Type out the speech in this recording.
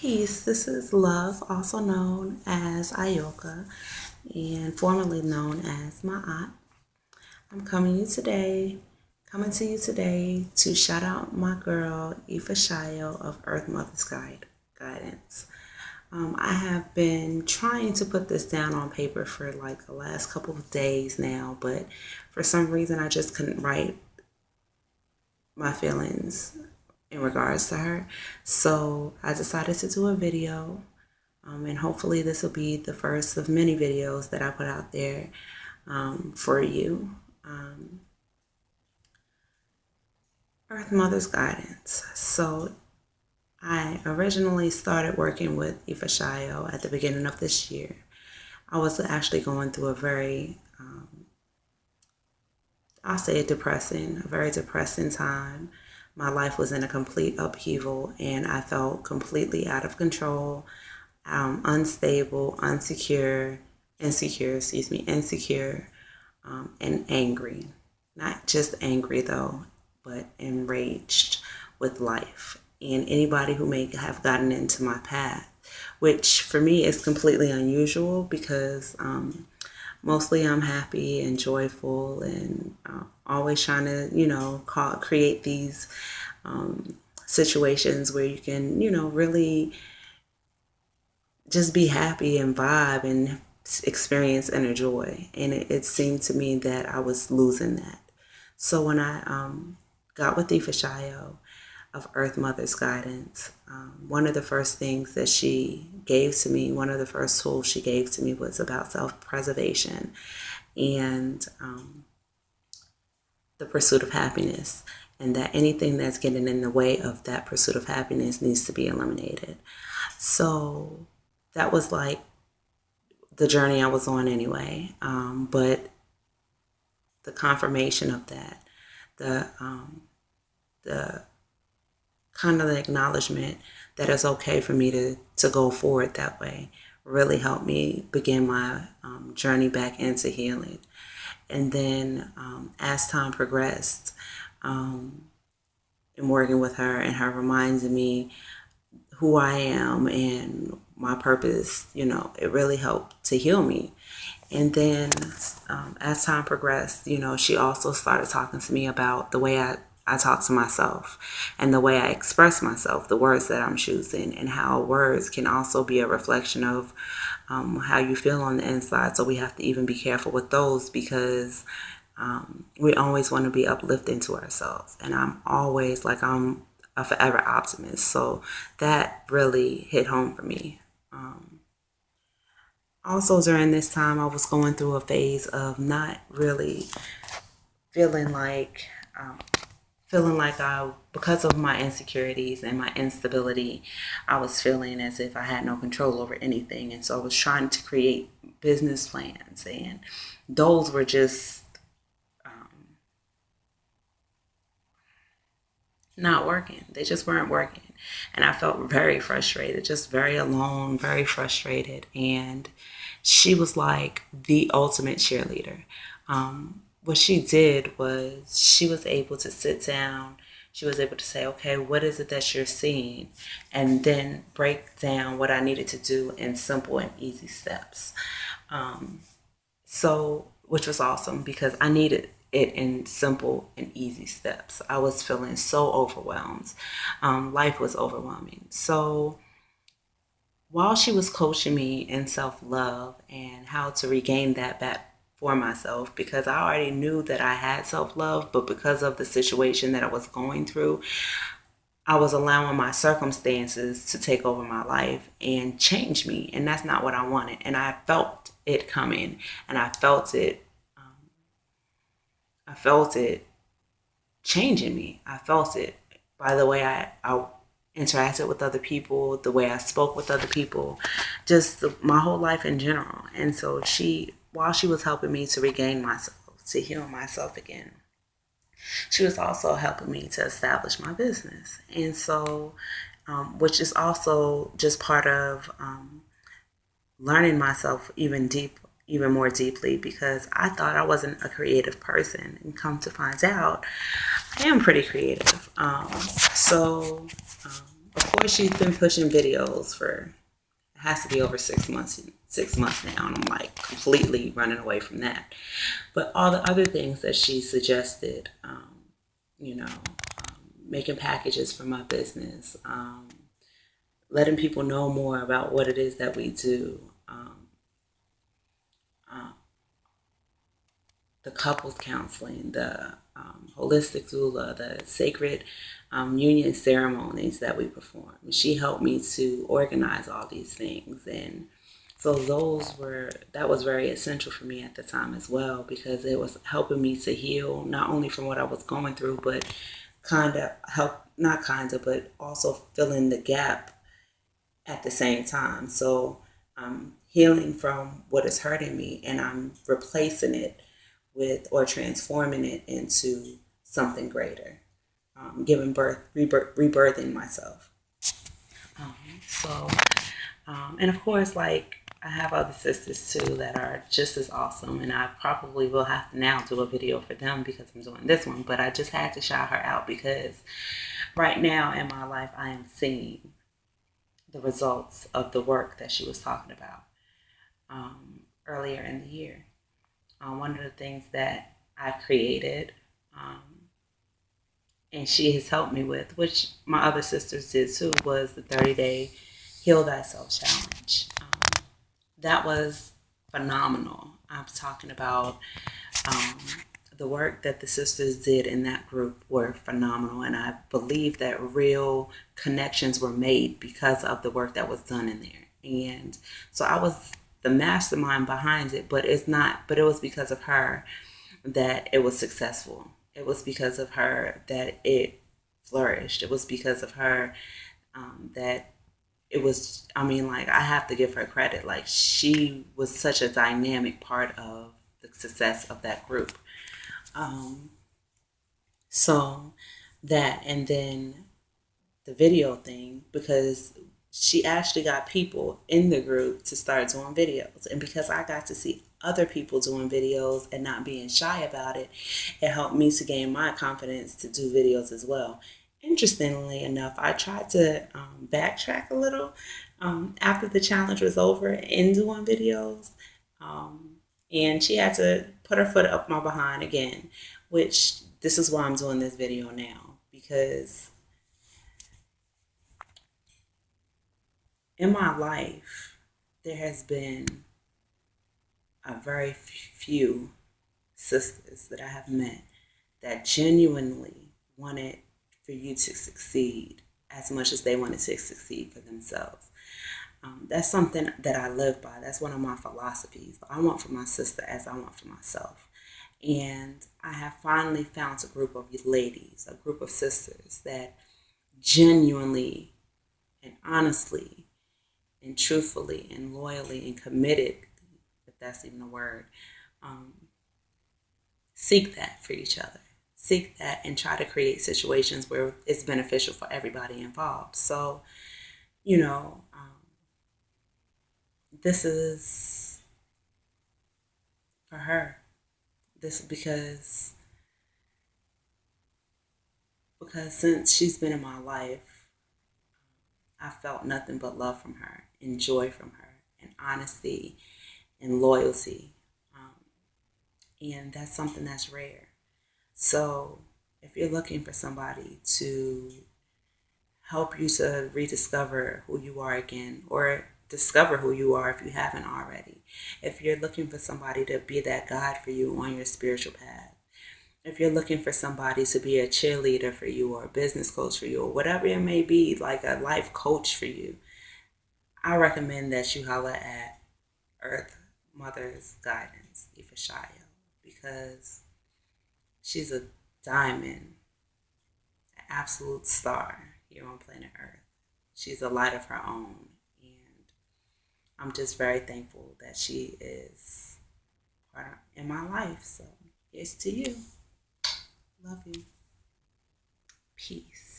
Peace. This is Love, also known as Ayoka, and formerly known as my aunt. I'm coming to you today to shout out my girl Ifasayo of Earth Mother's Guidance. I have been trying to put this down on paper for like the last couple of days now, but for some reason I just couldn't write my feelings in regards to her. So I decided to do a video, and hopefully this will be the first of many videos that I put out there for you. Earth Mother's Guidance. So I originally started working with Ifasayo at the beginning of this year. I was actually going through a very, I'll say a very depressing time. My life was in a complete upheaval and I felt completely out of control, unstable, insecure, and angry. Not just angry though, but enraged with life. And anybody who may have gotten into my path, which for me is completely unusual because mostly I'm happy and joyful and always trying to, create these situations where you can, really just be happy and vibe and experience inner joy. And it seemed to me that I was losing that. So when I got with Ifasayo of Earth Mother's Guidance, one of the first things that she gave to me, one of the first tools she gave to me was about self-preservation and the pursuit of happiness, and that anything that's getting in the way of that pursuit of happiness needs to be eliminated. So that was like the journey I was on anyway. But the confirmation of that, the kind of the acknowledgement that it's okay for me to go forward that way really helped me begin my journey back into healing. And then as time progressed, in working with her and her reminding me who I am and my purpose, it really helped to heal me. And then as time progressed, she also started talking to me about the way I talk to myself and the way I express myself, the words that I'm choosing, and how words can also be a reflection of how you feel on the inside. So we have to even be careful with those because we always want to be uplifting to ourselves. And I'm a forever optimist. So that really hit home for me. Also during this time, I was going through a phase of not really feeling like because of my insecurities and my instability, I was feeling as if I had no control over anything. And so I was trying to create business plans, and those were just not working. They just weren't working. And I felt very frustrated, just very alone, very frustrated. And she was like the ultimate cheerleader. What she did was she was able to sit down. She was able to say, okay, what is it that you're seeing? And then break down what I needed to do in simple and easy steps. Which was awesome because I needed it in simple and easy steps. I was feeling so overwhelmed. Life was overwhelming. So while she was coaching me in self-love and how to regain that back for myself, because I already knew that I had self-love, but because of the situation that I was going through, I was allowing my circumstances to take over my life and change me. And that's not what I wanted. And I felt it coming, and I felt it changing me. I felt it by the way I interacted with other people, the way I spoke with other people, just my whole life in general. And so while she was helping me to regain myself, to heal myself again, she was also helping me to establish my business. And so, which is also just part of learning myself even more deeply, because I thought I wasn't a creative person, and come to find out I am pretty creative. So of course, she's been pushing videos for, it has to be over 6 months. 6 months now, and I'm like completely running away from that. But all the other things that she suggested, making packages for my business, letting people know more about what it is that we do, the couples counseling, the holistic doula, the sacred union ceremonies that we perform. She helped me to organize all these things, and so that was very essential for me at the time as well, because it was helping me to heal not only from what I was going through, but but also filling the gap at the same time. So I'm healing from what is hurting me, and I'm replacing it with, or transforming it into something greater, giving birth, rebirthing myself. Um, so, and of course, like, I have other sisters too that are just as awesome, and I probably will have to now do a video for them because I'm doing this one. But I just had to shout her out because right now in my life, I am seeing the results of the work that she was talking about earlier in the year. One of the things that I created, and she has helped me with, which my other sisters did too, was the 30-day Heal Thyself Challenge. That was phenomenal. I'm talking about the work that the sisters did in that group were phenomenal, and I believe that real connections were made because of the work that was done in there. And so I was the mastermind behind it, but it was because of her that it was successful. It was because of her that it flourished. It was because of her that it was, I have to give her credit. Like, she was such a dynamic part of the success of that group. So that, and then the video thing, because she actually got people in the group to start doing videos. And because I got to see other people doing videos and not being shy about it, it helped me to gain my confidence to do videos as well. Interestingly enough, I tried to backtrack a little after the challenge was over in doing videos. And she had to put her foot up my behind again, which this is why I'm doing this video now, because in my life, there has been a very few sisters that I have met that genuinely wanted for you to succeed as much as they wanted to succeed for themselves. That's something that I live by. That's one of my philosophies. I want for my sister as I want for myself. And I have finally found a group of ladies, a group of sisters that genuinely and honestly and truthfully and loyally and committed, if that's even a word, seek that for each other. Seek that and try to create situations where it's beneficial for everybody involved. So, this is for her. This because since she's been in my life, I felt nothing but love from her, and joy from her, and honesty and loyalty. And that's something that's rare. So if you're looking for somebody to help you to rediscover who you are again, or discover who you are if you haven't already, if you're looking for somebody to be that guide for you on your spiritual path, if you're looking for somebody to be a cheerleader for you, or a business coach for you, or whatever it may be, like a life coach for you, I recommend that you holler at Earth Mother's Guidance, Ifasayo, because she's a diamond, an absolute star here on planet Earth. She's a light of her own, and I'm just very thankful that she is part in my life. So here's to you. Love you. Peace.